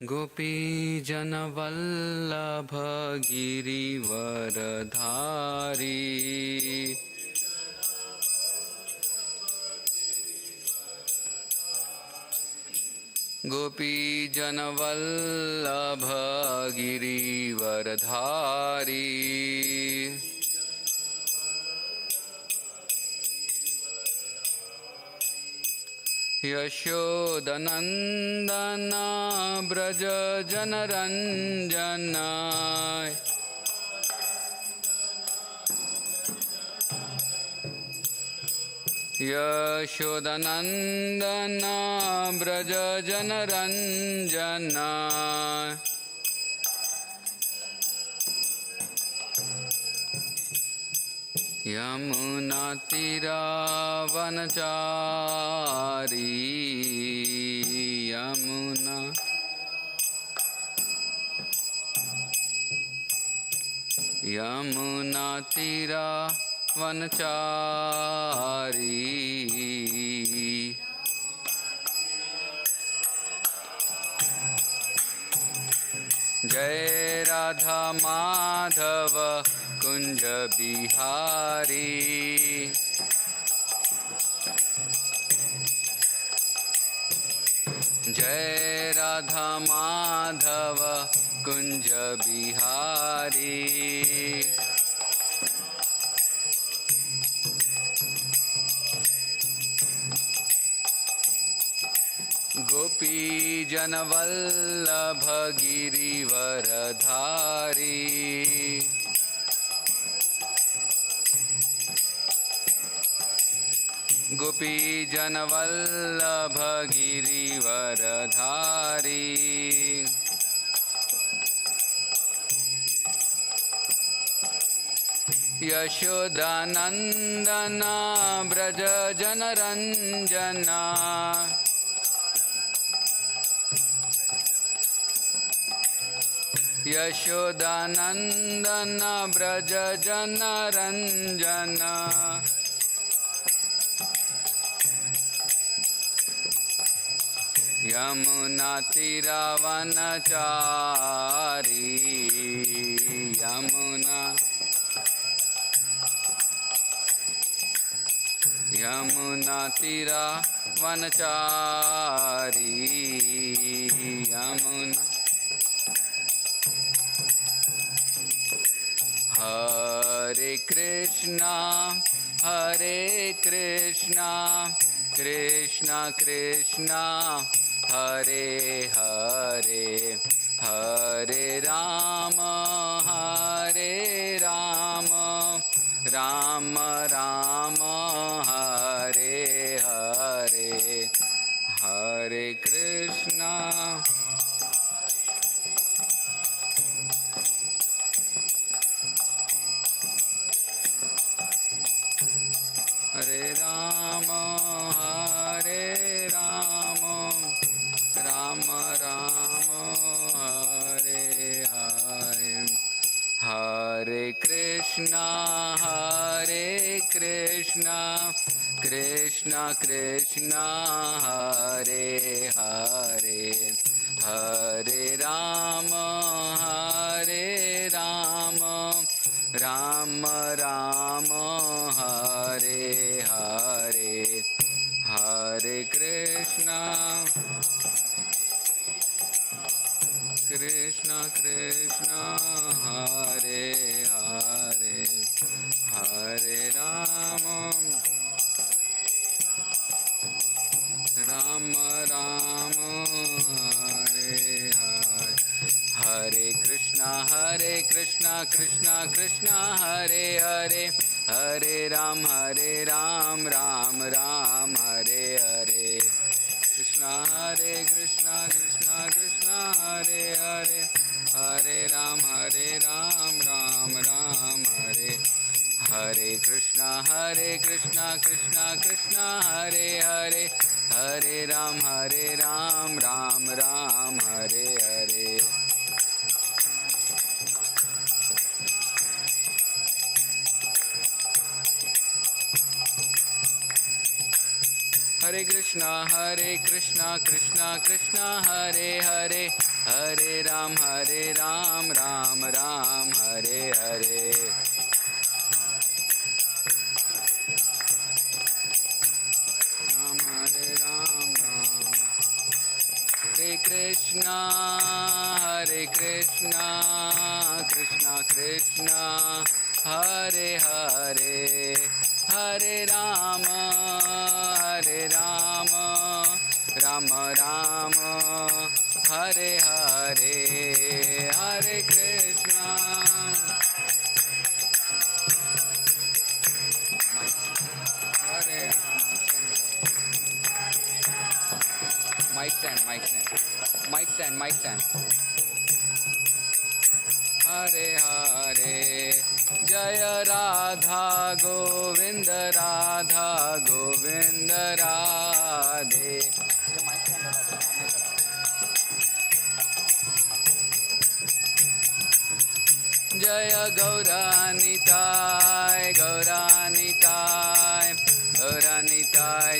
गोपीजनवल्लभ गिरिवरधारी गोपीजनवल्लभ गिरिवरधारी यशोदनन्दन व्रज जनरञ्जन यशोदनन्दन व्रज जनरञ्जन यमुनातीरावनचारी यमुनातीरावनचारी जय राधा माधव कुंज बिहारी जय राधा माधव कुंज बिहारी गोपी जनवल्लभ गिरिवरधारी गोपी जनवल्लभ गिरिवरधारी यशोदानंदन व्रज जनरंजना यशोदानंदन व्रज जनरंजना यमुनातीरावनचारी यमुनातीरावनचारी यमुना हरे कृष्णा कृष्णा कृष्णा हरे हरे हरे राम राम राम हरे हरे हरे कृष्णा हरे Ram Ram Ram Hare Hare Hare Krishna Krishna Krishna Hare Hare Hare Ram Ram Ram Hare Hare Hare Krishna Krishna Krishna Hare Hare Hare Ram Ram Ram Hare Hare Hare Krishna Krishna Krishna Hare Hare Hare Ram Ram Ram Hare Hare Krishna Krishna Krishna Hare Hare Hare Ram Ram Ram Hare Hare Krishna Krishna Krishna Hare Hare Hare Ram Ram Ram Hare Hare Krishna Krishna Krishna Hare Hare, Hare Ram Ram Ram Hare Hare. Hare Krishna Krishna Krishna Hare Hare, Hare Ram Ram Ram Hare Hare, Hare Krishna. Mic stand. Hare Hare, Jaya Radha Govinda Radhe. Jaya Gauranitai,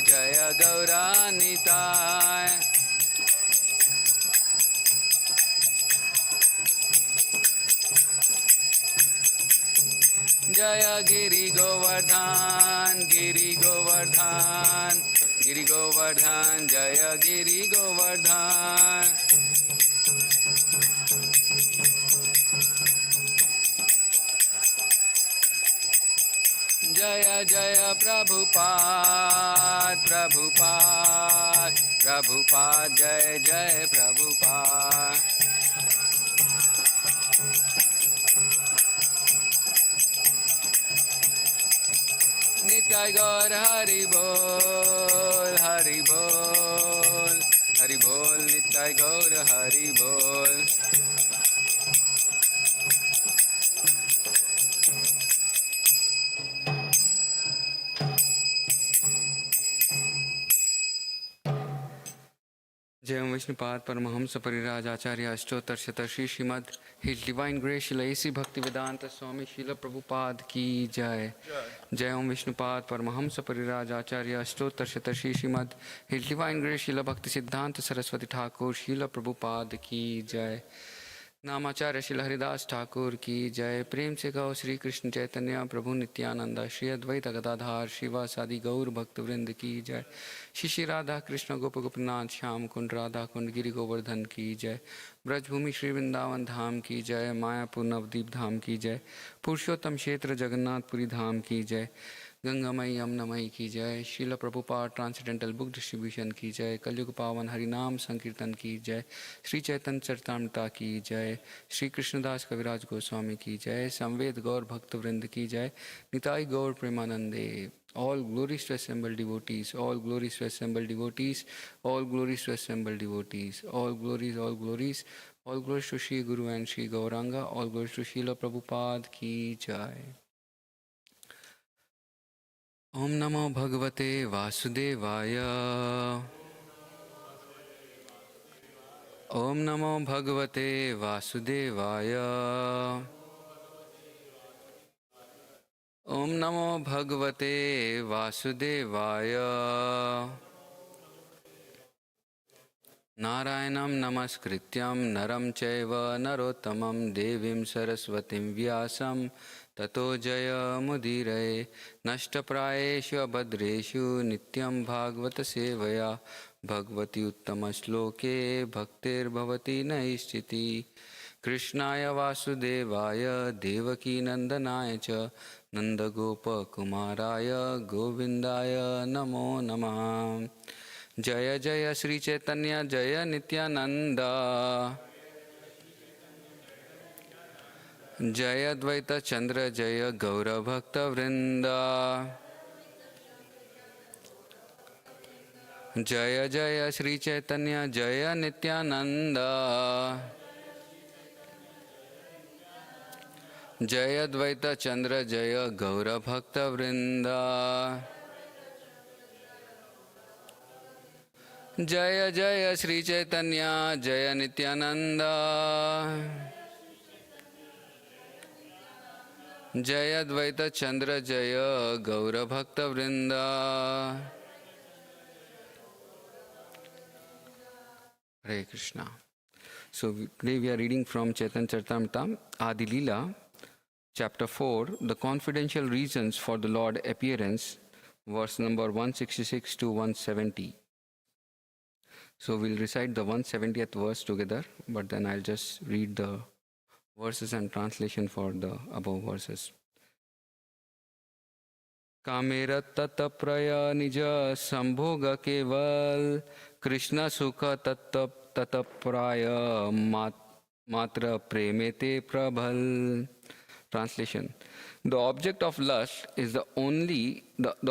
Jaya Gauranitai. Jaya Giri Govardhan, Jaya Giri Govardhan. Jaya Jaya Prabhupada, Jaya Jaya Prabhupada. Nitai Gaur Hari Bol, Nitai Gaur Hari Bol. जय विष्णुपाद परमहंस परिराज आचार्य अष्टोत्तर शतश्री Shrimad his divine grace शिला AC भक्ति वेदांत स्वामी शील प्रभुपाद की जय। जय ओम विष्णुपाद परमहंस परिराज आचार्य अष्टोत्तर शतश्री Shrimad his divine grace शिला भक्ति सिद्धांत सरस्वती ठाकुर शील प्रभुपाद की जय। नामाचार्य श्री हरिदास ठाकुर की जय। प्रेम से गौ श्री कृष्ण चैतन्य प्रभु नित्यानंद श्री अद्वैत गदाधार शिवासादि गौर भक्त वृंद की जय। श्री राधा कृष्ण गोप गोपनाथ श्याम कुंड राधा कुंड गिरि गोवर्धन की जय। ब्रजभूमि श्री वृंदावन धाम की जय। मायापुर नवदीप धाम की जय। पुरुषोत्तम क्षेत्र जगन्नाथपुरी धाम की जय। गंगामयी यमुनामयी की जय। Srila Prabhupada transcendental book distribution की जय। कलयुग पावन हरिनाम संकीर्तन की जय। श्री चैतन्य चरितामृता की जय। श्री कृष्णदास कविराज गोस्वामी की जय। संवेद गौर भक्त वृंद की जय। निताई गौर प्रेमानंदे। All glories to assembled devotees, all glories to assembled devotees, all glories to assembled devotees, all glories, all glories, all glories to Shri Guru and Shri Gauranga, all glories to Srila Prabhupada ki jai. Om Namo Bhagavate Vasudevaya. Om Namo Bhagavate Vasudevaya. Om Namo Bhagavate Vasudevaya. Narayanam Namaskrityam Naram Chaiva Narottamam Devim Saraswatim Vyasam Tato Jaya Mudiraye Nashtaprayeshu Abhadreshu Nityam Bhagavata Sevaya Bhagavati Uttama Shloke Bhaktir Bhavati Naishchiti Krishnaya Vasudevaya Devaki Nandanaya Cha Nandagopa Kumaraya Govindaya Namo Namah. Jaya Jaya Sri Chaitanya Jaya Nityananda. Jaya Dvaita Chandra Jaya Gaura Bhakta Vrinda. Jaya Jaya Sri Chaitanya Jaya Nityananda. Jaya Dvaita Chandra Jaya Gaura Bhakta Vrinda. Jaya Jaya Sri Chaitanya Jaya Nityananda. Jaya Dvaita Chandra Jaya Gaura Bhakta Vrinda. Hare Krishna. So today we are reading from Chaitanya Charitamrita, Adi Leela, chapter 4, the confidential reasons for the Lord appearance, verse number 166 to 170. So we'll recite the 170th verse together, but then I'll just read the verses and translation for the above verses. कामेर तत्प्रय निज संभोग केवल कृष्ण सुख तत्प्राय मात्र प्रेमे ते प्रबल. Translation: The object of lust is the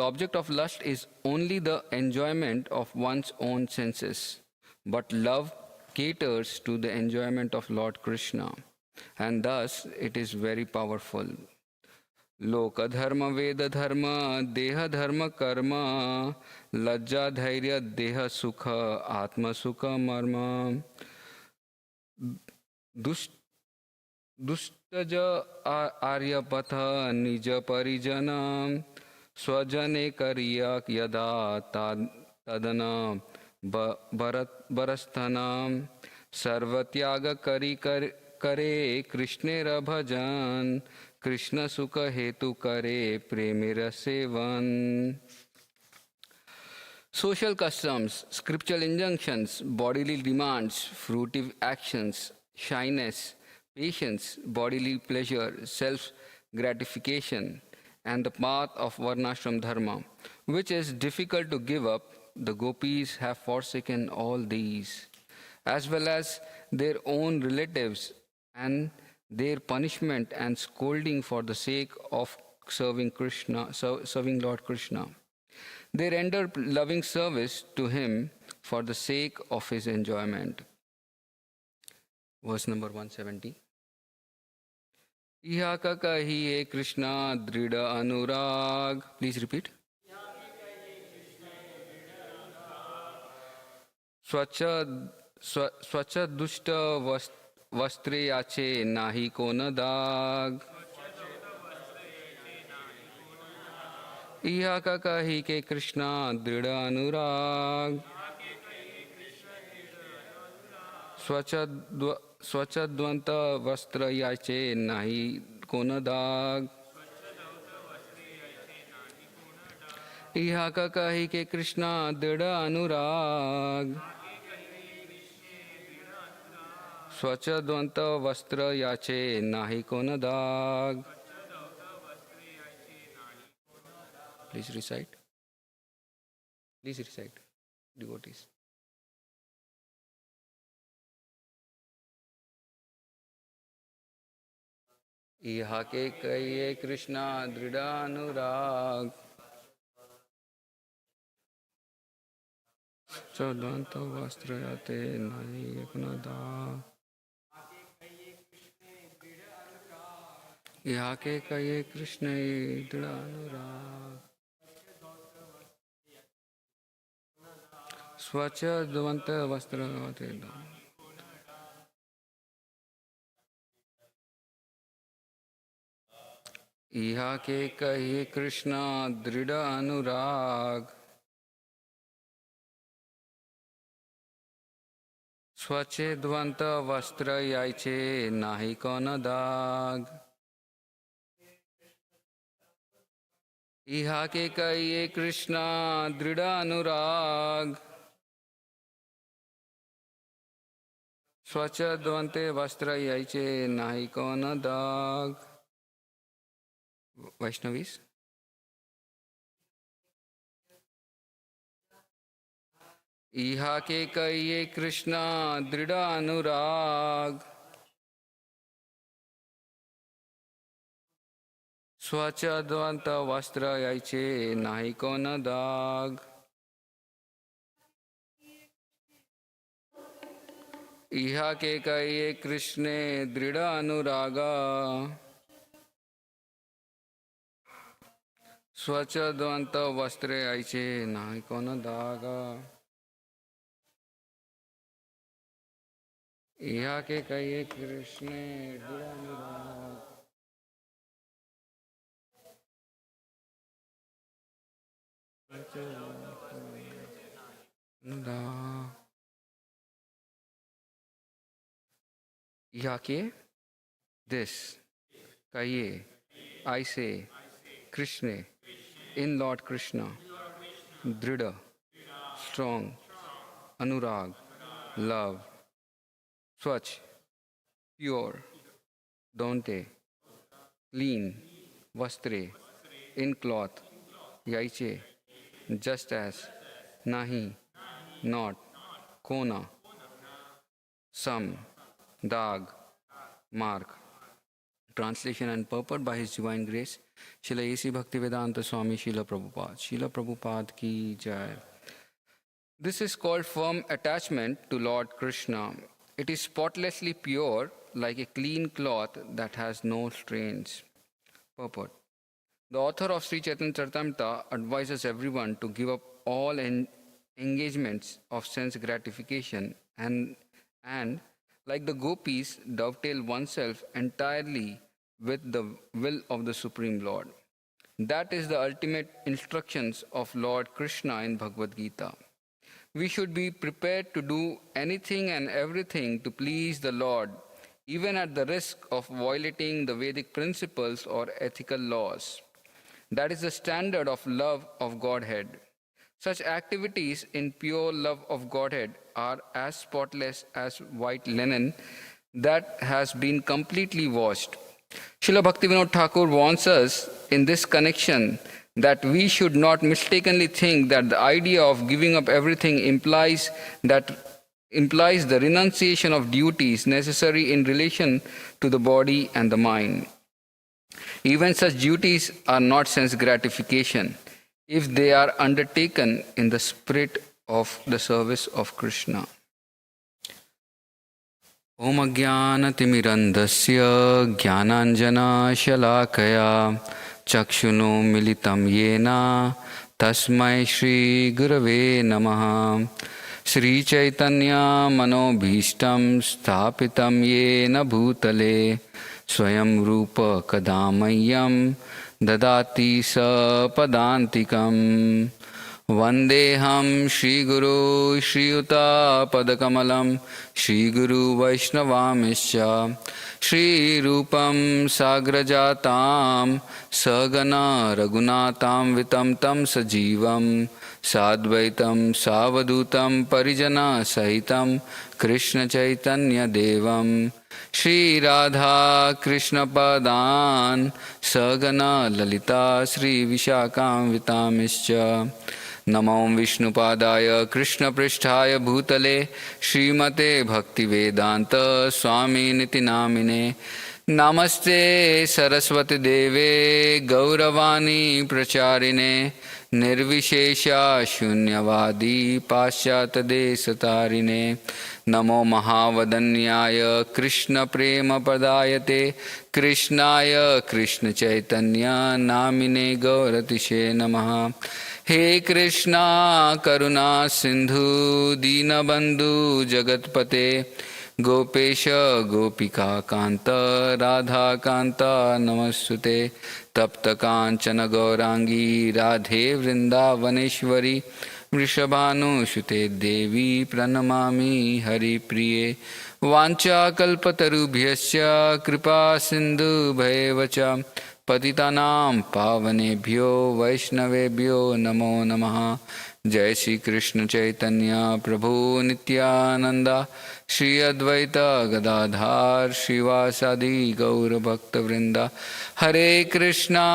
object of lust is only the enjoyment of one's own senses, but love caters to the enjoyment of Lord Krishna, and thus it is very powerful. लोक धर्म वेद धर्म देह धर्म कर्म लज्जा धैर्य देह सुख आत्म सुख मर्म दुष्टज आर्यपथ निज परिजन स्वजने करिय यदा तदन बरस्थन सर्वत्याग करी करे कृष्णेर भजन कृष्ण सुख हेतु करे प्रेमेर seven. Social customs, scriptural injunctions, bodily demands, fruitive actions, shyness, patience, bodily pleasure, self-gratification, and the path of Varnashram Dharma, which is difficult to give up, the gopis have forsaken all these, as well as their own relatives and their punishment and scolding for the sake of serving Lord Krishna. They render loving service to him for the sake of his enjoyment. Verse number 170. Iha ka kahiye Krishna drida anurag. Please repeat. Swacha dushta vastre yache nahi kona dag. इहा का कही के कृष्णा दृढ़ अनुराग स्वच्छद्वंत वस्त्र याचे नाही कोन दाग. इहा का कही के कृष्णा दृढ़ अनुराग स्वच्छद्वंत वस्त्र याचे नाही कोन दाग. Please recite. Please recite, devotees. इहा के कहिए कृष्णा दृढ़ अनुराग चौदंत वस्त्र याते नहीं अपना दाग. इहा के कहिए कृष्ण दृढ़ अनुराग स्वच्छ द्वंत वस्त्र होते. इहा के कहिए कृष्ण दृढ़ अनुराग स्वच्छ द्वंत वस्त्र याचे नाही कोन दाग. इहा के कहिए कृष्ण दृढ़ अनुराग स्वच्छ द्वंते वस्त्र याचे नाही कोन दाग. Vaishnavis. इहा के कहिए कृष्ण दृढ़ अनुराग स्वच्छ द्वंत वस्त्र याचे नाही कोन दाग. इहा के कहिए कृष्ण दृढ़ अनुरागा स्वच्छ द्वंत वस्त्र याचे नाही कोन दाग. इहा के कहिए कृष्ण दृढ़ अनुराग Yake, this, Kaye, I say, Krishna, in Lord Krishna, Drida, strong, Anurag, love, Swach, pure, Donte, clean, Vastre, in cloth, Yaiche, just as, Nahi, not, Kona, some, Dag, mark. Translation and purport by His Divine Grace, Srila A.C. Bhaktivedanta Swami Srila Prabhupada. Srila Prabhupada ki jai. This is called firm attachment to Lord Krishna. It is spotlessly pure, like a clean cloth that has no stains. Purport. The author of Sri Chaitanya Charitamrita advises everyone to give up all engagements of sense gratification and like the gopis, dovetail oneself entirely with the will of the Supreme Lord. That is the ultimate instructions of Lord Krishna in Bhagavad Gita. We should be prepared to do anything and everything to please the Lord, even at the risk of violating the Vedic principles or ethical laws. That is the standard of love of Godhead. Such activities in pure love of Godhead are as spotless as white linen that has been completely washed. Srila Bhaktivinoda Thakur warns us in this connection that we should not mistakenly think that the idea of giving up everything implies the renunciation of duties necessary in relation to the body and the mind. Even such duties are not sense gratification if they are undertaken in the spirit of the service of Krishna. Om Ajnanaतिमिरन्धस्य ज्ञानाञ्जनशलाकया चक्षुषो मिलितं येन तस्मै श्रीगुरवे नमः. श्रीचैतन्यमनोभीष्टं स्थापितं येन भूतले स्वयं रूप कदा मह्यं ददाति सपदान्तिकम्. वन्देऽहं श्रीगुरो श्रीयुतापदकमलं श्रीगुरुवैष्णवांश्च श्रीरूपं साग्रजातां सहगना रघुनाथां वितं तं सजीवं साद्वैतं सावधूतं परिजनसहितं कृष्णचैतन्यदेवं श्रीराधाकृष्णपदान् सहगना ललिता श्रीविशाखान्वितांश्च. नमो विष्णुपादाय कृष्णपृष्ठाय भूतले श्रीमते भक्तिवेदांत स्वामिनिति नामिने. नमस्ते सरस्वती देवे गौरवाणी प्रचारिणे निर्विशेषा शून्यवादी पाश्चात्यदेशतारिणे. नमो महावदन्याय कृष्णप्रेमप्रदायते कृष्णाय कृष्णचैतन्य नामिने गौरतिशे नमः. हे कृष्णा करुणा सिंधु दीनबंधु जगतपते गोपेश गोपिका कांत राधा कांत नमस्ते. तप्त कांचन गौरांगी राधे वृंदावनेश्वरी वृषभानुसुते देवी प्रणमामि हरिप्रिये. वाञ्छाकल्पतरुभ्यश्च कृपा सिन्धुभ्येव च पतितानां पावनेभ्यो वैष्णवेभ्यो नमो नमः. जय श्री कृष्ण चैतन्य प्रभु नित्यानंद श्री अद्वैत गदाधर श्रीवासादि गौर भक्तवृंद. हरे कृष्णा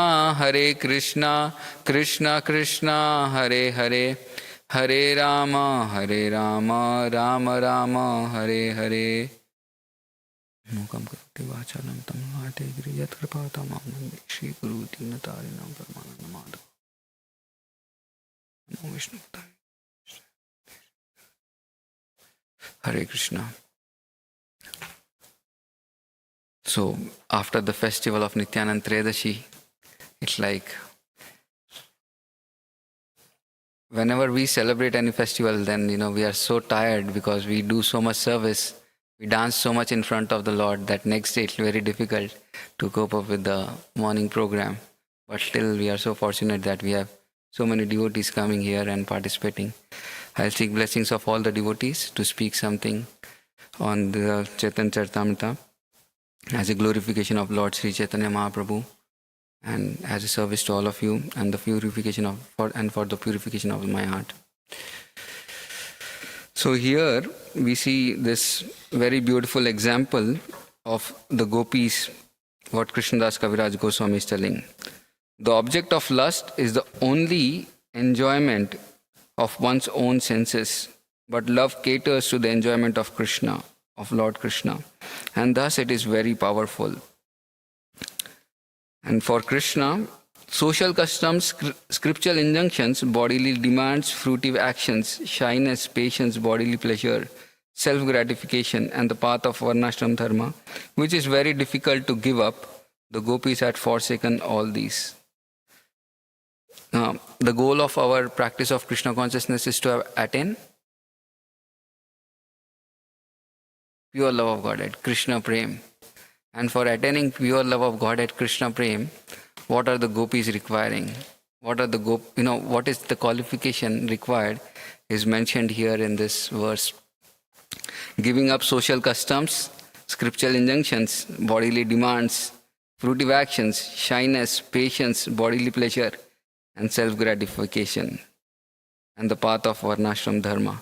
कृष्णा कृष्णा हरे हरे हरे राम राम राम हरे हरे. मूकं करोति वाचालं तं हाते गिरियत्कृपातमं वन्दे श्रीगुरु दीनतारिणं परमानन्दमाधवं. नमो विष्णुपदाय. Hare Krishna. So, after the festival of Nityanand Tredashi, it's like whenever we celebrate any festival, then we are so tired because we do so much service. We dance so much in front of the Lord that next day it's very difficult to cope up with the morning program. But still we are so fortunate that we have so many devotees coming here and participating. I'll seek blessings of all the devotees to speak something on the Chaitanya Charitamrita. as a glorification of Lord Sri Chaitanya Mahaprabhu, and as a service to all of you, and the purification of for the purification of my heart. So here we see this very beautiful example of the gopis, what Krishnadas Kaviraj Goswami is telling. The object of lust is the only enjoyment of one's own senses, but love caters to the enjoyment of Krishna, of Lord Krishna, and thus it is very powerful. And for Krishna, social customs, scriptural injunctions, bodily demands, fruitive actions, shyness, patience, bodily pleasure, self-gratification, and the path of varnashram dharma, which is very difficult to give up, the gopis had forsaken all these. The goal of our practice of Krishna consciousness is to attain pure love of Godhead, Krishna Prem. And for attaining pure love of Godhead, Krishna Prem, what are the gopis requiring? What is the qualification required is mentioned here in this verse. Giving up social customs, scriptural injunctions, bodily demands, fruitive actions, shyness, patience, bodily pleasure, and self-gratification, and the path of varnashram dharma.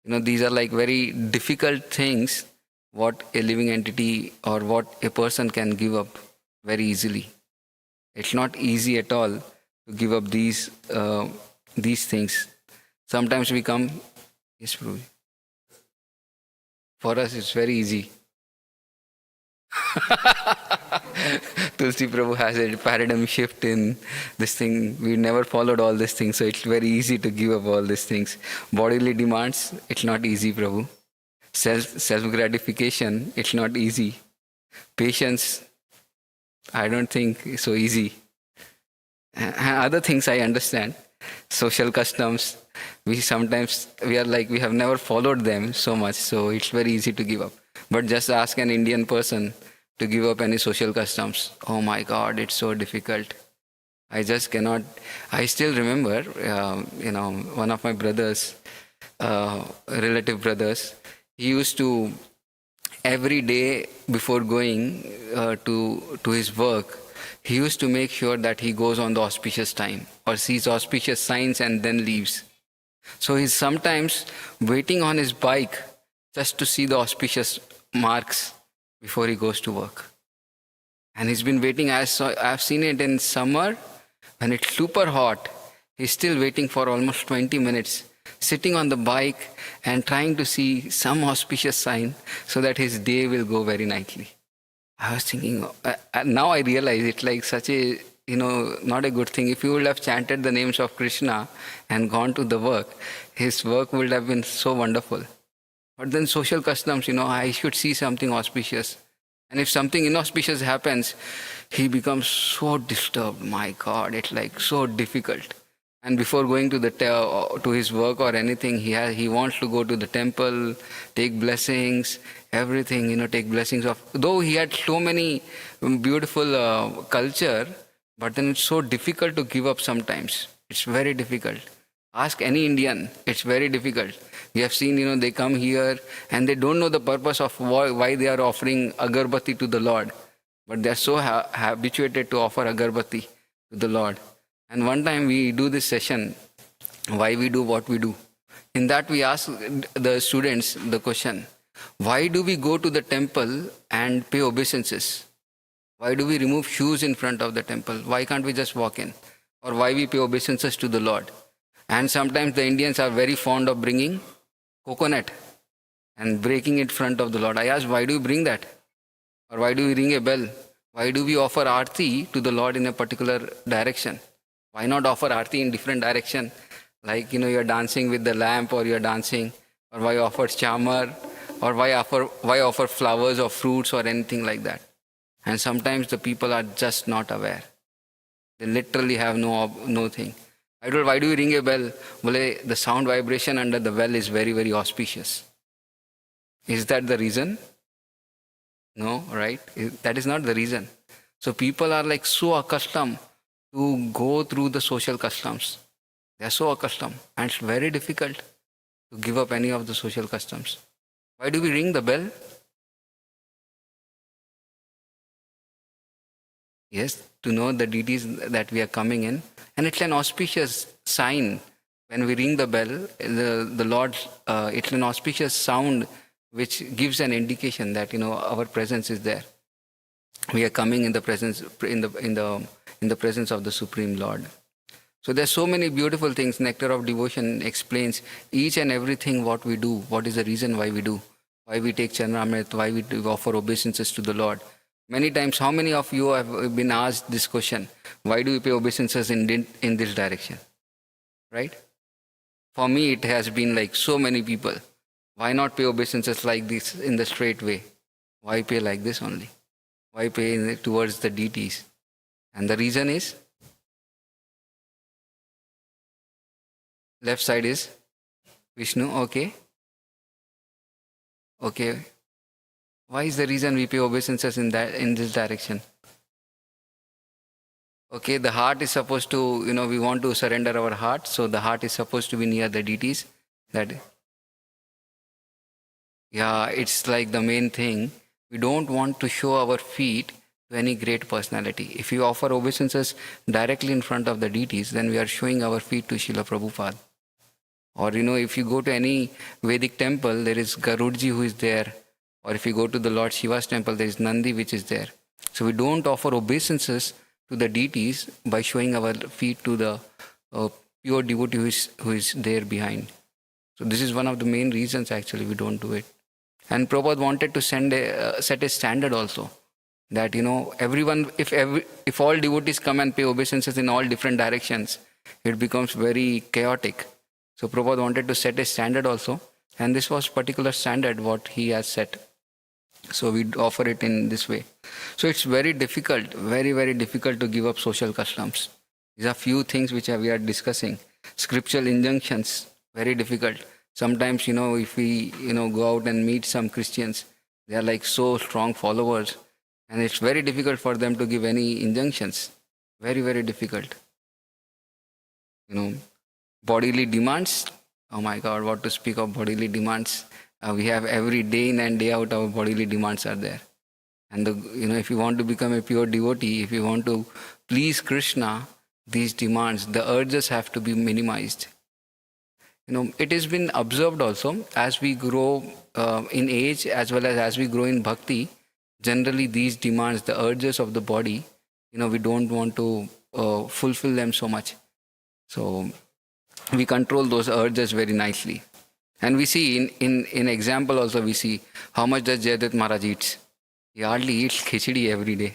These are like very difficult things what a living entity or what a person can give up very easily. It's not easy at all to give up these things. Sometimes we come, yes, Prabhu. For us, it's very easy. Tulsi Prabhu has a paradigm shift in this thing. We never followed all these things, so it's very easy to give up all these things. Bodily demands, it's not easy, Prabhu. Self-gratification, it's not easy. Patience, I don't think so easy. Other things I understand. Social customs, we have never followed them so much, so it's very easy to give up. But just ask an Indian person to give up any social customs. Oh my God, it's so difficult. I just cannot. I still remember, one of my brothers, relative brothers, he used to, every day before going to his work, he used to make sure that he goes on the auspicious time or sees auspicious signs and then leaves. So he's sometimes waiting on his bike just to see the auspicious marks before he goes to work. And he's been waiting. I've seen it in summer when it's super hot. He's still waiting for almost 20 minutes, sitting on the bike and trying to see some auspicious sign so that his day will go very nicely. I was thinking, now I realize it's like such a, not a good thing. If you would have chanted the names of Krishna and gone to the work, his work would have been so wonderful. But then social customs, I should see something auspicious. And if something inauspicious happens, he becomes so disturbed. My God, it's like so difficult. And before going to his work or anything, he wants to go to the temple, take blessings, everything, take blessings of. Though he had so many beautiful culture, but then it's so difficult to give up sometimes. It's very difficult. Ask any Indian, it's very difficult. We have seen, they come here and they don't know the purpose of why they are offering agarbatti to the Lord. But they are so habituated to offer agarbatti to the Lord. And one time we do this session, why we do what we do. In that we ask the students the question, why do we go to the temple and pay obeisances? Why do we remove shoes in front of the temple? Why can't we just walk in? Or why we pay obeisances to the Lord? And sometimes the Indians are very fond of bringing coconut and breaking it in front of the Lord. I ask, why do you bring that? Or why do we ring a bell? Why do we offer aarti to the Lord in a particular direction? Why not offer aarti in different direction? Like, you're dancing with the lamp or you're dancing. Or why offer chamar? Or why offer flowers or fruits or anything like that? And sometimes the people are just not aware. They literally have no thing. I told, why do you ring a bell? Well, the sound vibration under the bell is very, very auspicious. Is that the reason? No, right? That is not the reason. So people are like so accustomed to go through the social customs. They are so accustomed. And it's very difficult to give up any of the social customs. Why do we ring the bell? Yes, to know the deities that we are coming in. And it's an auspicious sign. When we ring the bell, the Lord, it's an auspicious sound which gives an indication that, our presence is there. We are coming in the presence, in the presence of the Supreme Lord. So there's so many beautiful things. Nectar of Devotion explains each and everything what we do, what is the reason why we do, why we take Chanramrit, why we offer obeisances to the Lord. Many times, how many of you have been asked this question, why do you pay obeisances in this direction? Right? For me, it has been like so many people. Why not pay obeisances like this in the straight way? Why pay like this only? Why pay towards the deities? And the reason is, left side is Vishnu, okay. Okay. Why is the reason we pay obeisances in this direction? Okay, the heart is supposed to, we want to surrender our heart, so the heart is supposed to be near the deities. Yeah, it's like the main thing. We don't want to show our feet to any great personality. If we offer obeisances directly in front of the deities, then we are showing our feet to Srila Prabhupada. Or, if you go to any Vedic temple, there is Garudji who is there. Or if you go to the Lord Shiva's temple, there is Nandi which is there. So we don't offer obeisances to the deities by showing our feet to the pure devotee who is there behind. So this is one of the main reasons actually we don't do it. And Prabhupada wanted to set a standard also. That, everyone, if all devotees come and pay obeisances in all different directions, it becomes very chaotic. So Prabhupada wanted to set a standard also. And this was particular standard what he has set. So we offer it in this way. So it's very difficult, very, very difficult to give up social customs. These are few things which we are discussing. Scriptural injunctions, very difficult. Sometimes, if we, go out and meet some Christians, they are like so strong followers. And it's very difficult for them to give any injunctions. Very, very difficult. Bodily demands. Oh my God, what to speak of bodily demands. We have every day in and day out our bodily demands are there. And if you want to become a pure devotee, if you want to please Krishna, these demands, the urges have to be minimized. It has been observed also as we grow in age as well as we grow in bhakti, generally these demands, the urges of the body, we don't want to fulfill them so much. So we control those urges very nicely. And we see in example also we see how much does Jayadit Maharaj eats. He hardly eats khichdi every day.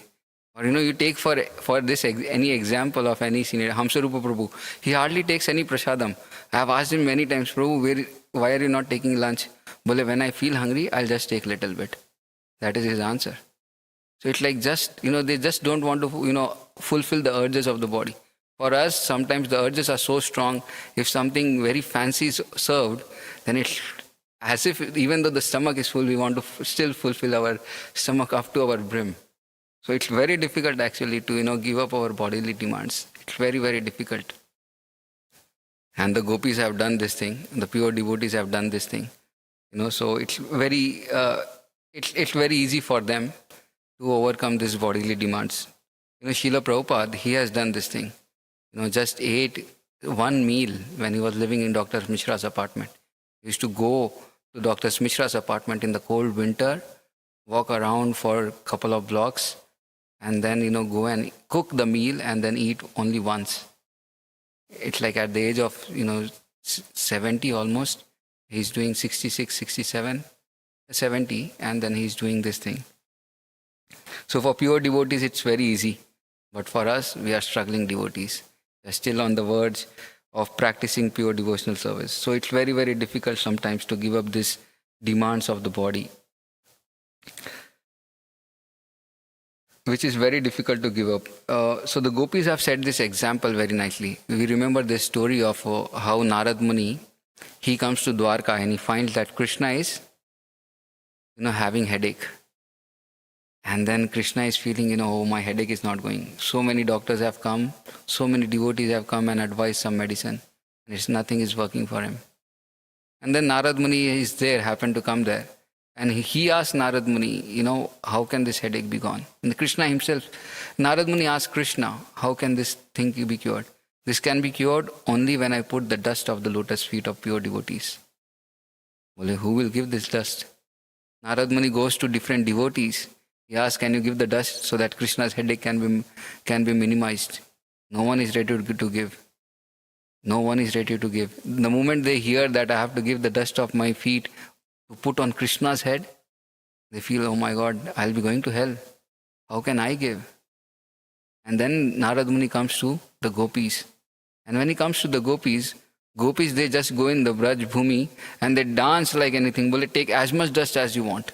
Or you take for this any example of any senior, Hamsarupa Prabhu, he hardly takes any prasadam. I have asked him many times, Prabhu, why are you not taking lunch? Bole, when I feel hungry, I'll just take little bit. That is his answer. So it's like just, they just don't want to, fulfill the urges of the body. For us, sometimes the urges are so strong. If something very fancy is served, then it's as if even though the stomach is full, we want to still fulfill our stomach up to our brim. So it's very difficult actually to, give up our bodily demands. It's very, very difficult. And the gopis have done this thing. The pure devotees have done this thing. So it's very, it's very easy for them to overcome these bodily demands. Srila Prabhupada, he has done this thing. Just ate one meal when he was living in Dr. Mishra's apartment. He used to go to Dr. Mishra's apartment in the cold winter, walk around for a couple of blocks, and then, go and cook the meal and then eat only once. It's like at the age of, 70 almost, he's doing 66, 67, 70, and then he's doing this thing. So for pure devotees, it's very easy. But for us, we are struggling devotees. We are still on the verge of practicing pure devotional service. So it's very, very difficult sometimes to give up these demands of the body, which is very difficult to give up. So the gopis have set this example very nicely. We remember this story of how Narad Muni, he comes to Dwarka and he finds that Krishna is, having headache. And then Krishna is feeling, oh, my headache is not going. So many doctors have come, so many devotees have come and advised some medicine. And nothing is working for him. And then Narad Muni is there, happened to come there. And he asked Narad Muni, how can this headache be gone? And Krishna himself, Narad Muni asked Krishna, how can this thing be cured? This can be cured only when I put the dust of the lotus feet of pure devotees. Well, who will give this dust? Narad Muni goes to different devotees. He asks, can you give the dust so that Krishna's headache can be minimized? No one is ready to give. No one is ready to give. The moment they hear that I have to give the dust of my feet to put on Krishna's head, they feel, oh my God, I'll be going to hell. How can I give? And then Narad Muni comes to the gopis. And when he comes to the gopis, they just go in the Braj Bhumi and they dance like anything. Well, take as much dust as you want.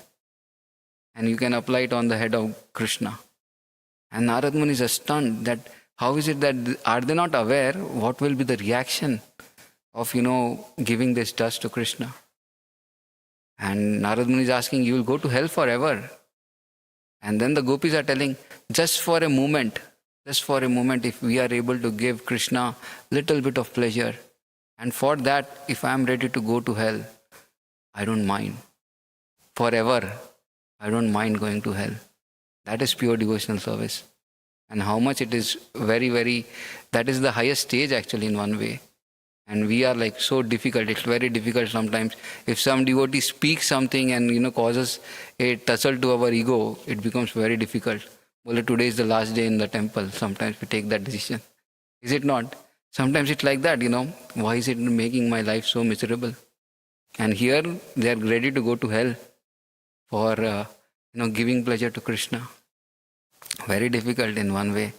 And you can apply it on the head of Krishna. And Narad Muni is stunned that how is it that, are they not aware what will be the reaction of, giving this dust to Krishna? And Narad Muni is asking, you will go to hell forever. And then the gopis are telling, just for a moment, if we are able to give Krishna little bit of pleasure, and for that, if I am ready to go to hell, I don't mind. Forever, I don't mind going to hell. That is pure devotional service. And how much it is that is the highest stage actually in one way. And we are like so difficult. It's very difficult sometimes. If some devotee speaks something and causes a tussle to our ego, it becomes very difficult. Well, today is the last day in the temple. Sometimes we take that decision. Is it not? Sometimes it's like that, Why is it making my life so miserable? And here they are ready to go to hell for, giving pleasure to Krishna. Very difficult in one way.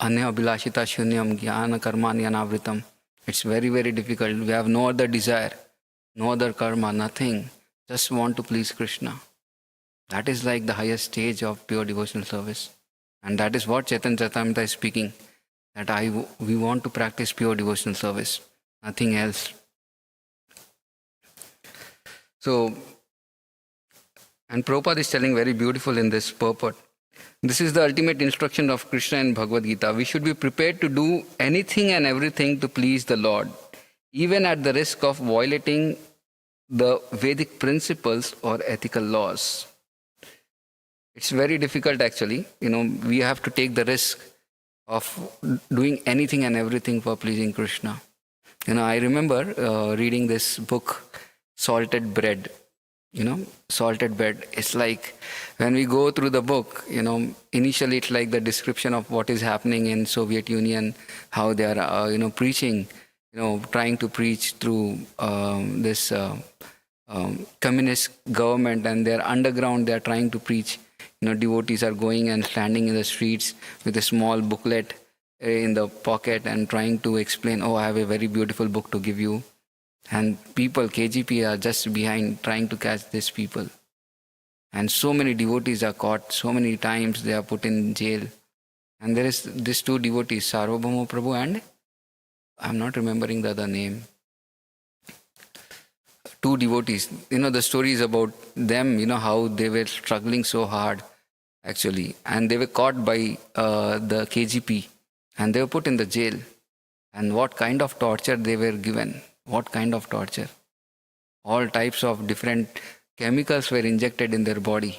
Anya abhilashita shunyam jnana karmani anavritam. It's very, very difficult. We have no other desire, no other karma, nothing. Just want to please Krishna. That is like the highest stage of pure devotional service. And that is what Chaitanya Charitamrita is speaking. That we want to practice pure devotional service. Nothing else. So, and Prabhupada is telling very beautiful in this purport. This is the ultimate instruction of Krishna in Bhagavad Gita. We should be prepared to do anything and everything to please the Lord, even at the risk of violating the Vedic principles or ethical laws. It's very difficult actually. We have to take the risk of doing anything and everything for pleasing Krishna. I remember reading this book, Salted Bread. Salted bread. It's like when we go through the book, initially it's like the description of what is happening in Soviet Union, how they are, preaching, trying to preach through this communist government, and they're underground, they're trying to preach. Devotees are going and standing in the streets with a small booklet in the pocket and trying to explain, I have a very beautiful book to give you. And people, KGP, are just behind trying to catch these people. And so many devotees are caught. So many times they are put in jail. And there is these two devotees, Sarvabhauma Prabhu and I'm not remembering the other name. Two devotees. The story is about them, how they were struggling so hard actually. And they were caught by the KGP. And they were put in the jail. And what kind of torture they were given. What kind of torture? All types of different chemicals were injected in their body.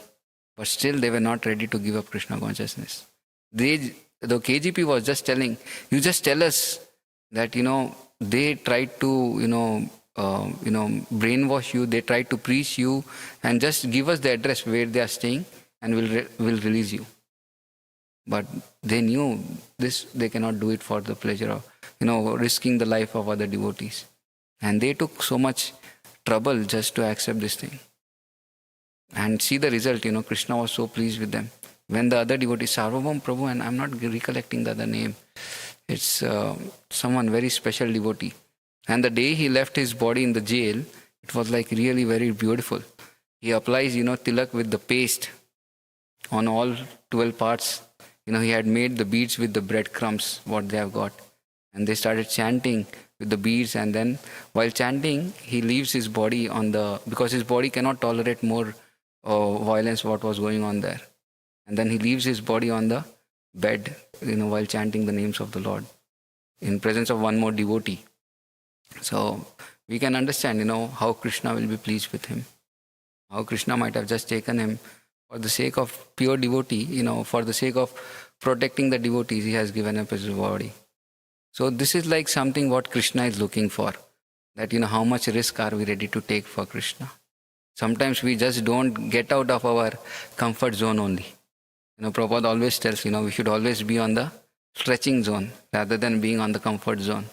But still they were not ready to give up Krishna consciousness. The KGP was just telling, you just tell us that, they tried to, brainwash you, they tried to preach you, and just give us the address where they are staying and we'll release you. But they knew this, they cannot do it for the pleasure of, risking the life of other devotees. And they took so much trouble just to accept this thing. And see the result, Krishna was so pleased with them. When the other devotee, Sarvabhauma Prabhu, and I'm not recollecting the other name, it's someone very special devotee. And the day he left his body in the jail, it was like really very beautiful. He applies, tilak with the paste on all 12 parts. He had made the beads with the breadcrumbs, what they have got. And they started chanting with the beads, and then while chanting, he leaves his body because his body cannot tolerate more violence, what was going on there. And then he leaves his body on the bed, while chanting the names of the Lord in presence of one more devotee. So we can understand, how Krishna will be pleased with him. How Krishna might have just taken him for the sake of pure devotee, for the sake of protecting the devotees, he has given up his body. So this is like something what Krishna is looking for. That, how much risk are we ready to take for Krishna? Sometimes we just don't get out of our comfort zone only. Prabhupada always tells, we should always be on the stretching zone rather than being on the comfort zone.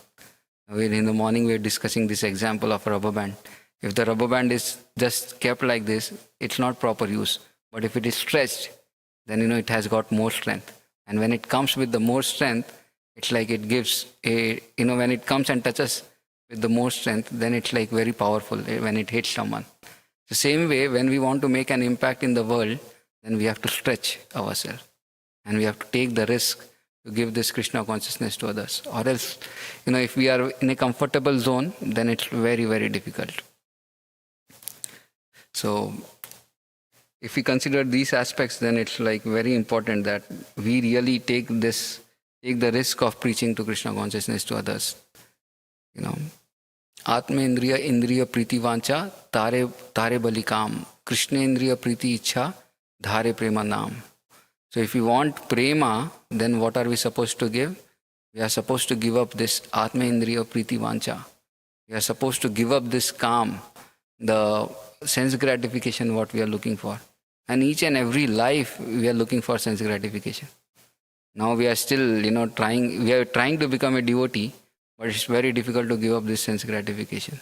In the morning we are discussing this example of a rubber band. If the rubber band is just kept like this, it's not proper use. But if it is stretched, then it has got more strength. And when it comes with the more strength, it's like it gives when it comes and touches with the more strength, then it's like very powerful when it hits someone. The same way, when we want to make an impact in the world, then we have to stretch ourselves. And we have to take the risk to give this Krishna consciousness to others. Or else, if we are in a comfortable zone, then it's very, very difficult. So, if we consider these aspects, then it's like very important that we really take the risk of preaching to Krishna consciousness to others. Atma Indriya Indriya Priti Vancha Tare Bali Kam. Krishna Indriya Priti Ichha Dhare Prema Nam. So if we want prema, then what are we supposed to give? We are supposed to give up this Atma Indriya Priti Vancha. We are supposed to give up this calm, the sense gratification what we are looking for. And each and every life we are looking for sense gratification. Now we are still, we are trying to become a devotee, but it's very difficult to give up this sense gratification.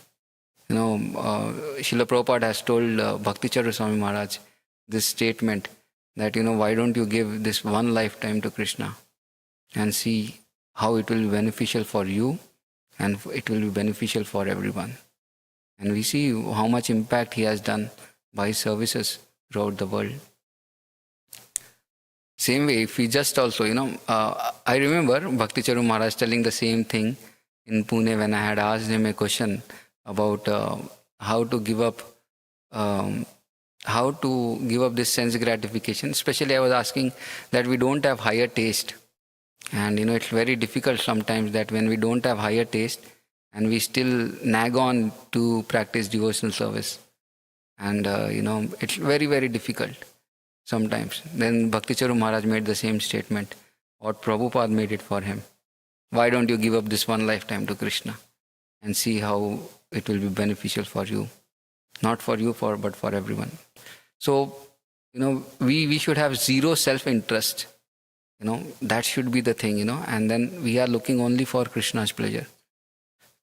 Srila Prabhupada has told Bhakti Charu Swami Maharaj this statement that, why don't you give this one lifetime to Krishna and see how it will be beneficial for you and it will be beneficial for everyone. And we see how much impact he has done by his services throughout the world. Same way, if we just also, I remember Bhakti Charu Maharaj telling the same thing in Pune when I had asked him a question about how to give up this sense gratification. Especially I was asking that we don't have higher taste. And it's very difficult sometimes that when we don't have higher taste and we still nag on to practice devotional service. And it's very, very difficult sometimes. Then Bhakti Charu Maharaj made the same statement, what Prabhupada made it for him. Why don't you give up this one lifetime to Krishna and see how it will be beneficial for you? Not for you, but for everyone. So, we should have zero self-interest. That should be the thing, and then we are looking only for Krishna's pleasure.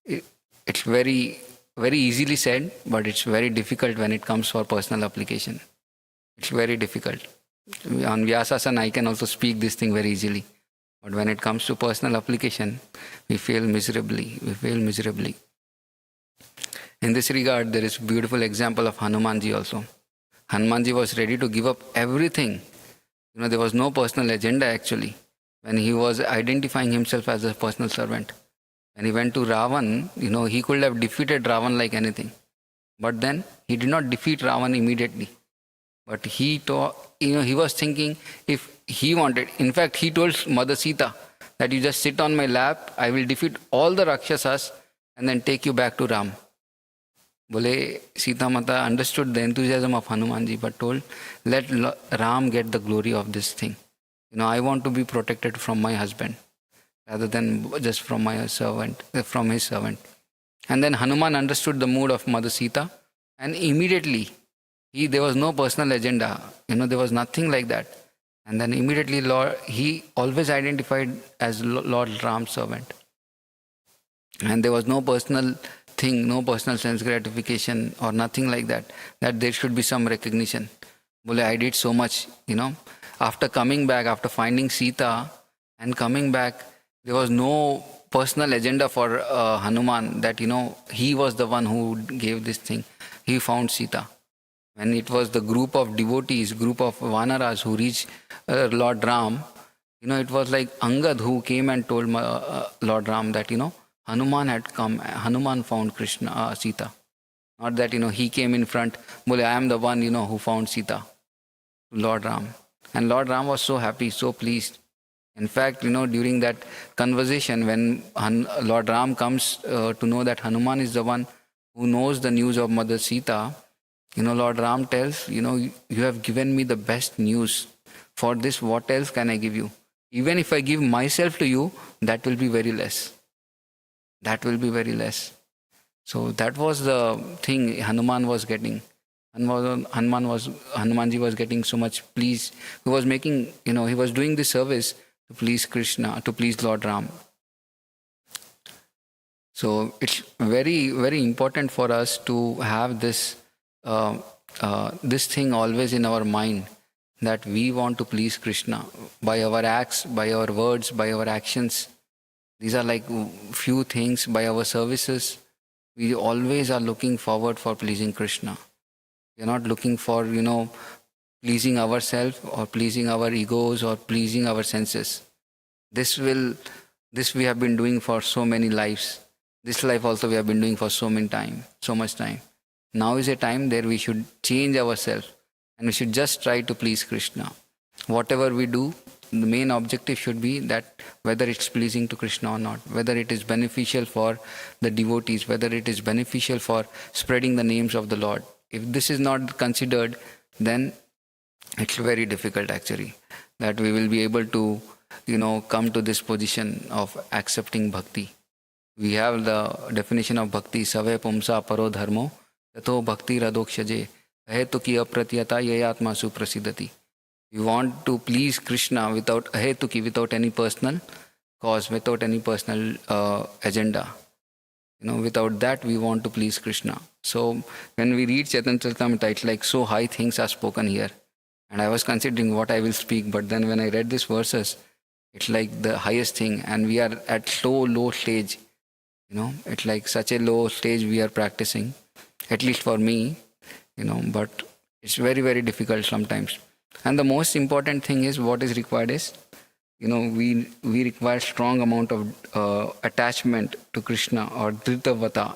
It's very, very easily said, but it's very difficult when it comes for personal application. It's very difficult. On Vyasasana, I can also speak this thing very easily. But when it comes to personal application, we fail miserably. In this regard, there is a beautiful example of Hanumanji also. Hanumanji was ready to give up everything. There was no personal agenda actually. When he was identifying himself as a personal servant. When he went to Ravan, he could have defeated Ravan like anything. But then, he did not defeat Ravan immediately. But he was thinking if he wanted. In fact, he told Mother Sita that you just sit on my lap, I will defeat all the Rakshasas and then take you back to Ram. Bole, Sita Mata understood the enthusiasm of Hanumanji but told, let Ram get the glory of this thing. I want to be protected from my husband rather than just from my servant, from his servant. And then Hanuman understood the mood of Mother Sita and immediately, there was no personal agenda. There was nothing like that. And then immediately, he always identified as Lord Ram's servant. And there was no personal thing, no personal sense gratification or nothing like that. That there should be some recognition. Bole, I did so much, After coming back, after finding Sita and coming back, there was no personal agenda for Hanuman that, he was the one who gave this thing. He found Sita. When it was the group of devotees, group of Vanaras who reached Lord Ram, it was like Angad who came and told Lord Ram that, Hanuman had come, Hanuman found Sita. Not that, he came in front, Bole, I am the one, who found Sita, Lord Ram. And Lord Ram was so happy, so pleased. In fact, during that conversation, when Lord Ram comes to know that Hanuman is the one who knows the news of Mother Sita, Lord Ram tells, you have given me the best news. For this, what else can I give you? Even if I give myself to you, that will be very less. That will be very less. So that was the thing Hanuman was getting. Hanumanji was getting so much pleased. He was making, he was doing this service to please Krishna, to please Lord Ram. So it's very, very important for us to have this this thing always in our mind, that we want to please Krishna by our acts, by our words, by our actions. These are like few things. By our services, we always are looking forward for pleasing Krishna. We are not looking for, pleasing ourselves or pleasing our egos or pleasing our senses. This we have been doing for so many lives. This life also we have been doing for so much time. Now is a time there we should change ourselves and we should just try to please Krishna. Whatever we do, the main objective should be that whether it's pleasing to Krishna or not, whether it is beneficial for the devotees, whether it is beneficial for spreading the names of the Lord. If this is not considered, then it's very difficult actually that we will be able to, come to this position of accepting bhakti. We have the definition of bhakti, save pumsa paro dharmo, tato bhakti radokshaje, ahetuki apratiyata yayatma suprasidati. We want to please Krishna without ahetuki, without any personal cause, without any personal agenda. Without that we want to please Krishna. So when we read Chaitanya Charitamrita, it's like so high things are spoken here. And I was considering what I will speak, but then when I read these verses, it's like the highest thing, and we are at so low stage. It's like such a low stage we are practicing, at least for me, but it's very, very difficult sometimes. And the most important thing is what is required is, we require strong amount of attachment to Krishna, or dhritavata.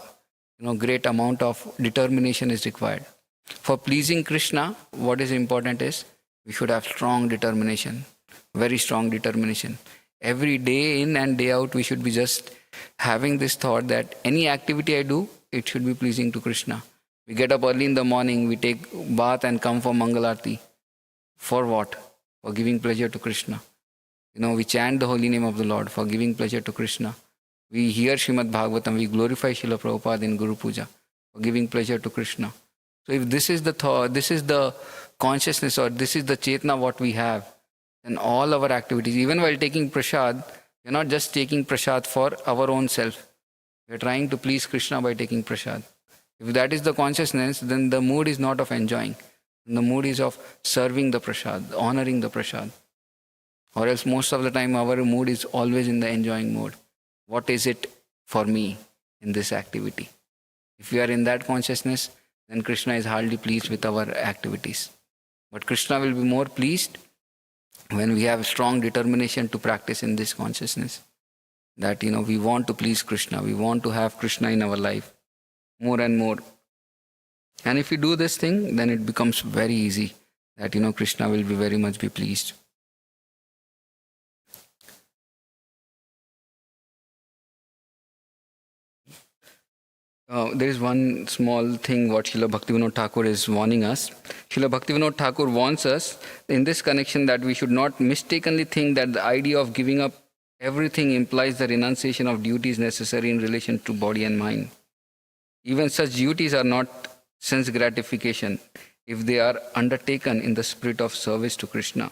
Great amount of determination is required. For pleasing Krishna, what is important is we should have strong determination, very strong determination. Every day in and day out, we should be just having this thought that any activity I do, it should be pleasing to Krishna. We get up early in the morning, we take bath and come for Mangalarti. For what? For giving pleasure to Krishna. We chant the holy name of the Lord for giving pleasure to Krishna. We hear Srimad Bhagavatam, we glorify Srila Prabhupada in Guru Puja for giving pleasure to Krishna. So if this is the thought, this is the consciousness, or this is the chetna what we have, then all our activities, even while taking prasad, we are not just taking prasad for our own self. We are trying to please Krishna by taking prasad. If that is the consciousness, then the mood is not of enjoying. The mood is of serving the prasad, honoring the prasad. Or else most of the time our mood is always in the enjoying mode. What is it for me in this activity? If we are in that consciousness, then Krishna is hardly pleased with our activities. But Krishna will be more pleased when we have strong determination to practice in this consciousness. That, we want to please Krishna. We want to have Krishna in our life more and more. And if we do this thing, then it becomes very easy that, Krishna will be very much be pleased. There is one small thing what Srila Bhaktivinoda Thakur is warning us. Srila Bhaktivinoda Thakur warns us in this connection that we should not mistakenly think that the idea of giving up everything implies the renunciation of duties necessary in relation to body and mind. Even such duties are not sense gratification if they are undertaken in the spirit of service to Krishna.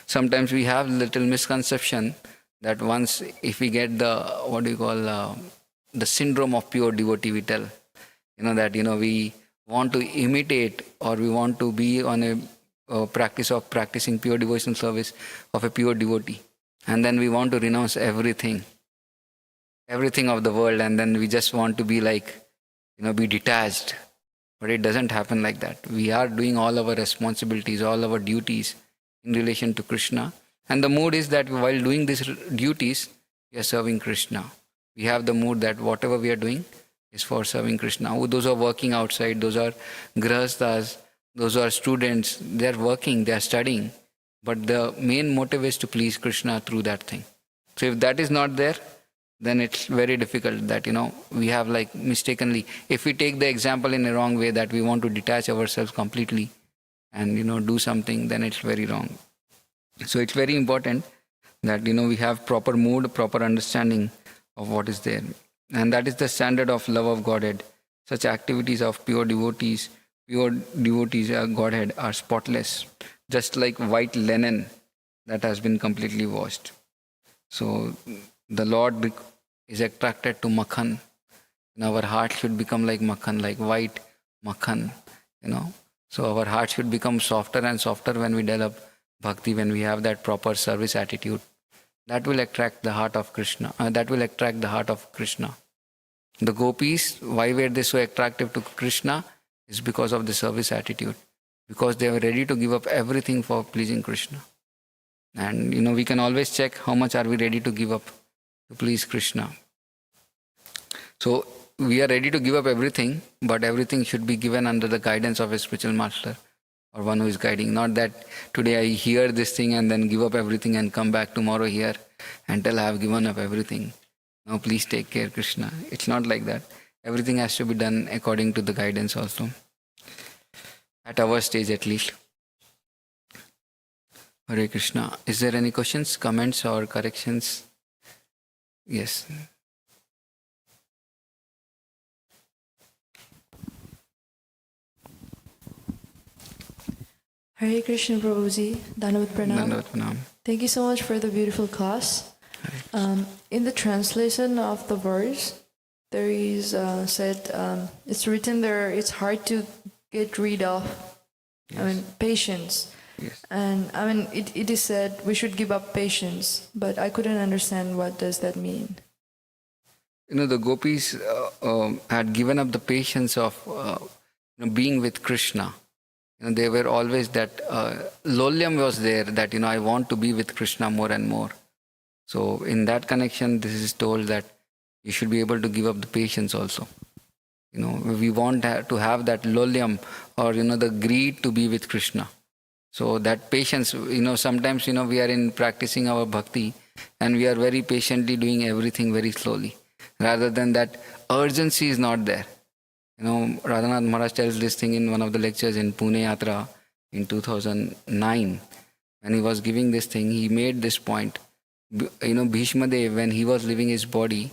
Sometimes we have little misconception that once if we get the the syndrome of pure devotee, we tell, that, we want to imitate or we want to be on a practice of practicing pure devotional service of a pure devotee. And then we want to renounce everything of the world, and then we just want to be like, be detached. But it doesn't happen like that. We are doing all our responsibilities, all our duties in relation to Krishna. And the mood is that while doing these duties, we are serving Krishna. We have the mood that whatever we are doing is for serving Krishna. Those who are working outside, those are grahasthas, those who are students, they are working, they are studying. But the main motive is to please Krishna through that thing. So if that is not there, then it's very difficult that, we have like mistakenly, if we take the example in a wrong way that we want to detach ourselves completely and, do something, then it's very wrong. So it's very important that, we have proper mood, proper understanding of what is there. And that is the standard of love of Godhead. Such activities of pure devotees, Godhead are spotless, just like white linen that has been completely washed. So the Lord is attracted to makhan. And our heart should become like makhan, like white makhan, So our heart should become softer and softer when we develop bhakti, when we have that proper service attitude. That will attract the heart of Krishna. The gopis, why were they so attractive to Krishna? Is because of the service attitude. Because they were ready to give up everything for pleasing Krishna. And we can always check how much are we ready to give up to please Krishna. So we are ready to give up everything, but everything should be given under the guidance of a spiritual master or one who is guiding. Not that today I hear this thing and then give up everything and come back tomorrow here and tell I have given up everything. Now please take care, Krishna. It's not like that. Everything has to be done according to the guidance also. At our stage at least. Hare Krishna. Is there any questions, comments or corrections? Yes. Hare Krishna Prabhuji, Dandavat Pranam. Thank you so much for the beautiful class. In the translation of the verse, there is said, it's written there, it's hard to get rid of, patience. Yes. And it is said we should give up patience, but I couldn't understand what does that mean. The gopis had given up the patience of being with Krishna. They were always that lolyam was there that I want to be with Krishna more and more. So in that connection, this is told that you should be able to give up the patience also. We want to have that lolyam or the greed to be with Krishna. So that patience, sometimes we are in practicing our bhakti and we are very patiently doing everything very slowly. Rather than that urgency is not there. Radhanath Maharaj tells this thing in one of the lectures in Pune Yatra in 2009. When he was giving this thing, he made this point. Bhishma Dev, when he was leaving his body,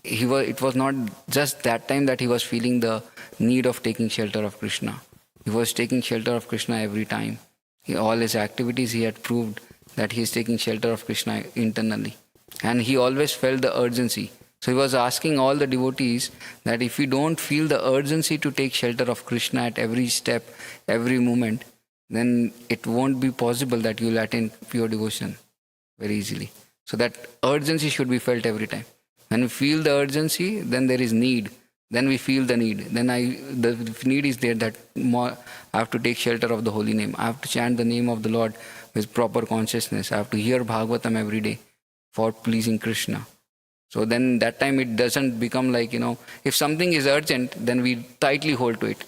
it was not just that time that he was feeling the need of taking shelter of Krishna. He was taking shelter of Krishna every time. All his activities, he had proved that he is taking shelter of Krishna internally. And he always felt the urgency. So he was asking all the devotees that if you don't feel the urgency to take shelter of Krishna at every step, every moment, then it won't be possible that you will attain pure devotion very easily. So that urgency should be felt every time. When we feel the urgency, then there is need. Then we feel the need. Then the need is there that I have to take shelter of the holy name. I have to chant the name of the Lord with proper consciousness. I have to hear Bhagavatam every day for pleasing Krishna. So then that time it doesn't become like, if something is urgent, then we tightly hold to it.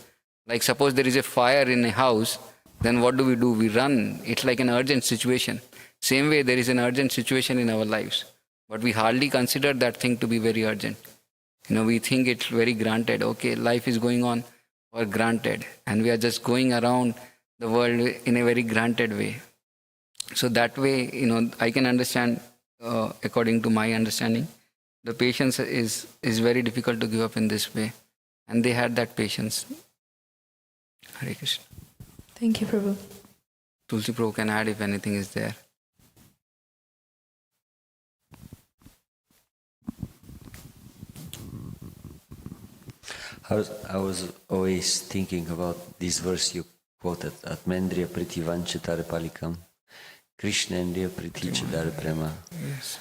Like suppose there is a fire in a house, then what do? We run. It's like an urgent situation. Same way there is an urgent situation in our lives. But we hardly consider that thing to be very urgent. We think it's very granted. Okay, life is going on for granted. And we are just going around the world in a very granted way. So that way, I can understand, according to my understanding, the patience is very difficult to give up in this way. And they had that patience. Hare Krishna. Thank you, Prabhu. Tulsi Prabhu can add if anything is there. I was always thinking about this verse you quoted, Atmendriya Priti Vanchitare Palikam, Krishnendriya Priti Chidare Prema. Yes.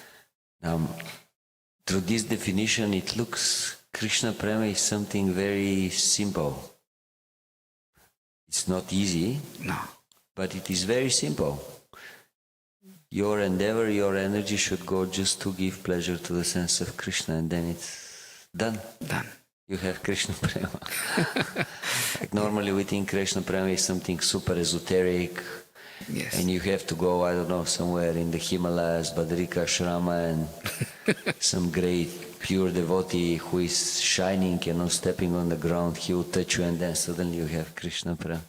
Through this definition, it looks Krishna Prema is something very simple. It's not easy, No. but it is very simple. Your endeavor, your energy should go just to give pleasure to the sense of Krishna, and then it's done. Done. You have Krishna Prema. Like normally we think Krishna Prema is something super esoteric, Yes. And you have to go, I don't know, somewhere in the Himalayas, Badrika Shrama, and some great pure devotee who is shining, stepping on the ground, he will touch you and then suddenly you have Krishna prana.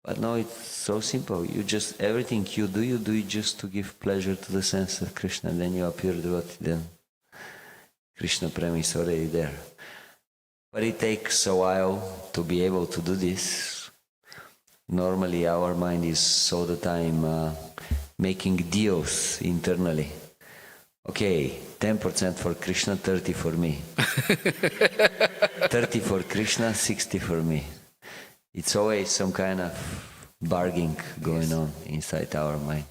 But no, it's so simple. You just, everything you do it just to give pleasure to the sense of Krishna. And then you appear devotee, then Krishna prema is already there. But it takes a while to be able to do this. Normally our mind is all the time making deals internally. Okay, 10% for Krishna, 30 for me. 30 for Krishna, 60 for me. It's always some kind of bargaining going on inside our mind.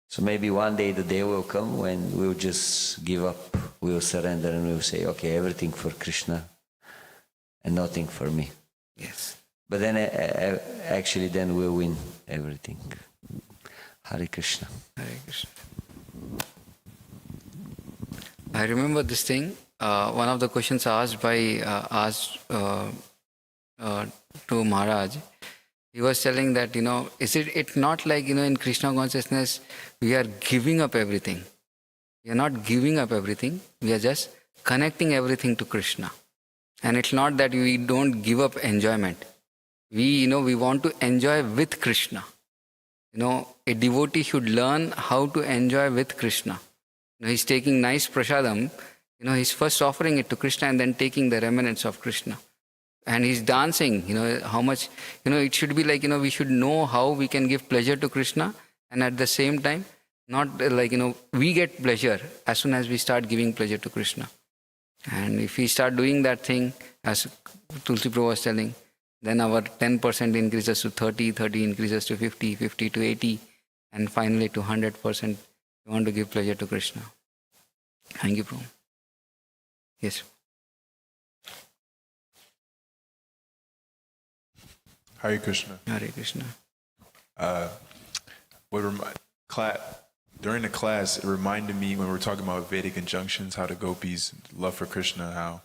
So maybe one day the day will come when we'll just give up, we'll surrender, and we'll say, okay, everything for Krishna and nothing for me. Yes. But then actually then we'll win everything. Hare Krishna. Hare Krishna. I remember this thing. One of the questions asked to Maharaj, he was telling that, is it not like, in Krishna consciousness, we are giving up everything. We are not giving up everything. We are just connecting everything to Krishna. And it's not that we don't give up enjoyment. We want to enjoy with Krishna. A devotee should learn how to enjoy with Krishna. He's taking nice prasadam, he's first offering it to Krishna and then taking the remnants of Krishna. And he's dancing, how much, it should be like, we should know how we can give pleasure to Krishna, and at the same time, not like, we get pleasure as soon as we start giving pleasure to Krishna. And if we start doing that thing, as Tulsi Prabhu was telling, then our 10% increases to 30, 30 increases to 50, 50 to 80, and finally to 100%, we want to give pleasure to Krishna. Thank you, Prabhu. Yes. Hare Krishna. Hare Krishna. During the class, it reminded me when we were talking about Vedic injunctions, how the gopis' love for Krishna, how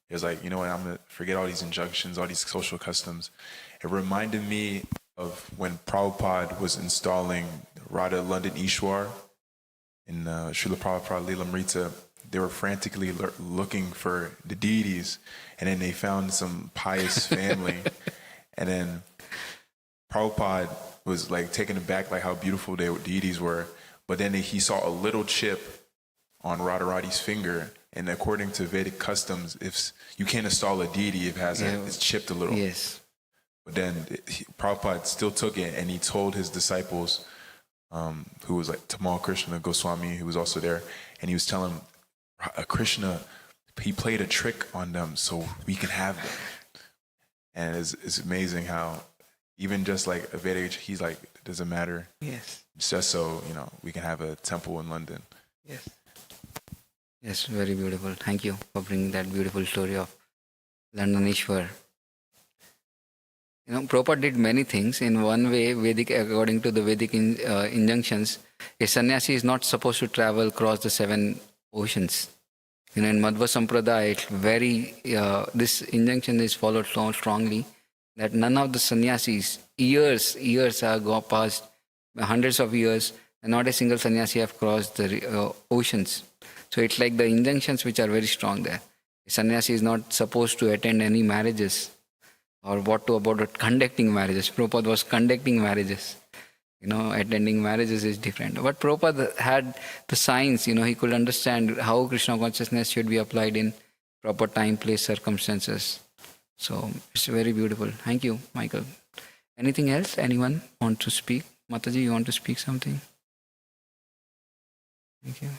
it was like, I'm going to forget all these injunctions, all these social customs. It reminded me of when Prabhupada was installing Radha London Ishwar in Srila Prabhupada Lilamrita. They were frantically looking for the deities, and then they found some pious family. And then Prabhupada was like taken aback by how beautiful their deities were. But then he saw a little chip on Radharani's finger. And according to Vedic customs, if you can't install a deity if it's chipped a little. Yes. But then Prabhupada still took it, and he told his disciples, who was like Tamal Krishna Goswami, who was also there, and he was telling them, Krishna, he played a trick on them so we can have them. And it's amazing how even just like a Vedic, he's like, it doesn't matter. Yes. It's just so, we can have a temple in London. Yes. Yes, very beautiful. Thank you for bringing that beautiful story of Londonishwar. Prabhupada did many things. In one way, according to the Vedic injunctions, a sannyasi is not supposed to travel across the 7 oceans. In Madhva Sampradaya, this injunction is followed so strongly that none of the sannyasis, years have passed, hundreds of years, and not a single sannyasi have crossed the oceans. So it's like the injunctions which are very strong there. A sannyasi is not supposed to attend any marriages, or about conducting marriages. Prabhupada was conducting marriages. Attending marriages is different. But Prabhupada had the science, he could understand how Krishna consciousness should be applied in proper time, place, circumstances. So it's very beautiful. Thank you, Michael. Anything else? Anyone want to speak? Mataji, you want to speak something? Thank you.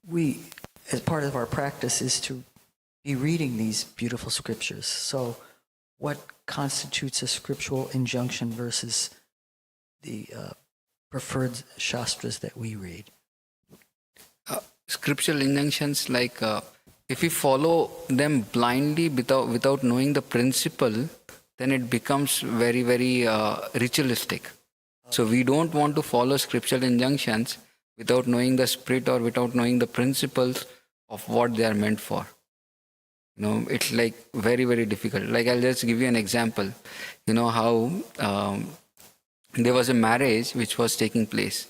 We, as part of our practice, is to be reading these beautiful scriptures. So what constitutes a scriptural injunction versus the preferred shastras that we read? Scriptural injunctions, like if we follow them blindly without knowing the principle, then it becomes very, very ritualistic. So we don't want to follow scriptural injunctions without knowing the spirit or without knowing the principles of what they are meant for. It's like very, very difficult. Like, I'll just give you an example. How there was a marriage which was taking place.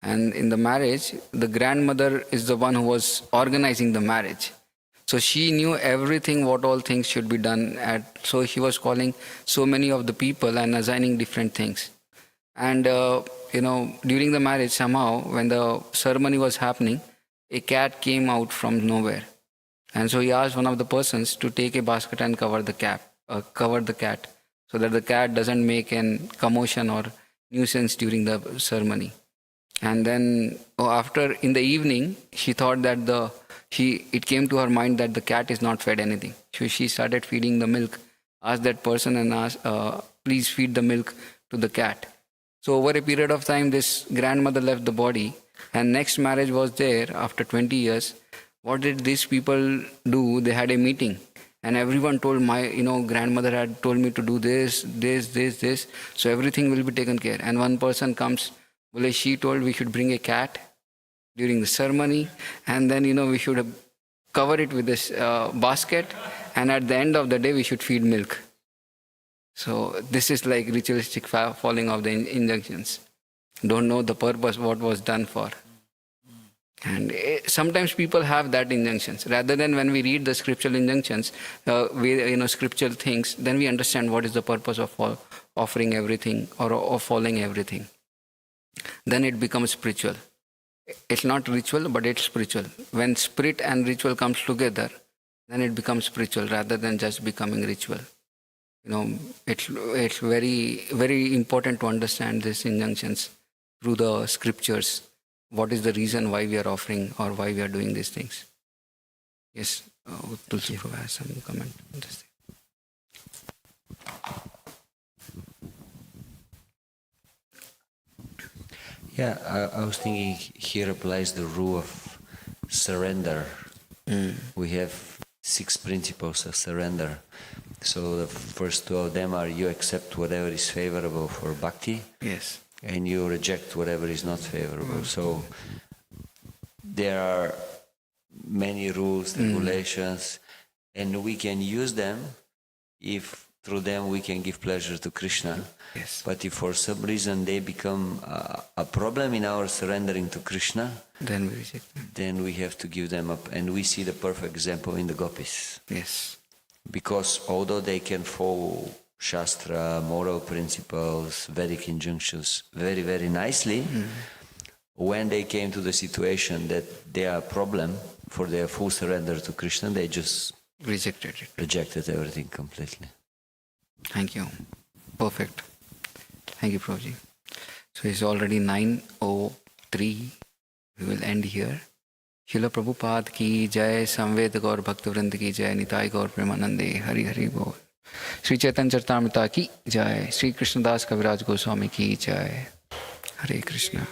And in the marriage, the grandmother is the one who was organizing the marriage. So she knew everything, what all things should be done. So she was calling so many of the people and assigning different things. And, during the marriage, somehow, when the ceremony was happening, a cat came out from nowhere. And so he asked one of the persons to take a basket and cover the cat, so that the cat doesn't make a commotion or nuisance during the ceremony. And then after, in the evening, she thought that it came to her mind that the cat is not fed anything. So she started feeding the milk, asked that person and asked, please feed the milk to the cat. So over a period of time, this grandmother left the body, and next marriage was there after 20 years. What did these people do? They had a meeting, and everyone told my, grandmother had told me to do this, so everything will be taken care. And one person comes, well, she told we should bring a cat during the ceremony, and then, we should cover it with this basket, and at the end of the day, we should feed milk. So this is like ritualistic following of the injunctions. Don't know the purpose, what was done for. And sometimes people have that injunctions. Rather than when we read the scriptural injunctions, scriptural things, then we understand what is the purpose of offering everything or of following everything. Then it becomes spiritual. It's not ritual, but it's spiritual. When spirit and ritual comes together, then it becomes spiritual rather than just becoming ritual. It's very, very important to understand these injunctions through the scriptures. What is the reason why we are offering or why we are doing these things? Yes, Tulsi Prabhu has some comment on this thing. Yeah, I was thinking here applies the rule of surrender. We have 6 principles of surrender. So the first 2 of them are you accept whatever is favorable for bhakti. Yes. And you reject whatever is not favorable. So there are many rules, regulations, and we can use them if through them we can give pleasure to Krishna. Yes. But if for some reason they become a problem in our surrendering to Krishna, then we reject them. Then we have to give them up. And we see the perfect example in the gopis. Yes. Because although they can follow Shastra, moral principles, Vedic injunctions very, very nicely, when they came to the situation that they are a problem for their full surrender to Krishna, they just rejected everything completely. Thank you. Perfect. Thank you, Prabhuji. So it's already 9:03. We will end here. Srila Prabhupada ki jai, Samved Gaur Bhakta Vrinda ki jai, Nitai Gaur Premanande, Hari Hari Bol. Sri Chaitanya Charitamrita ki jai, Sri Krishnadas Kaviraj Goswami ki jai. Hare Krishna.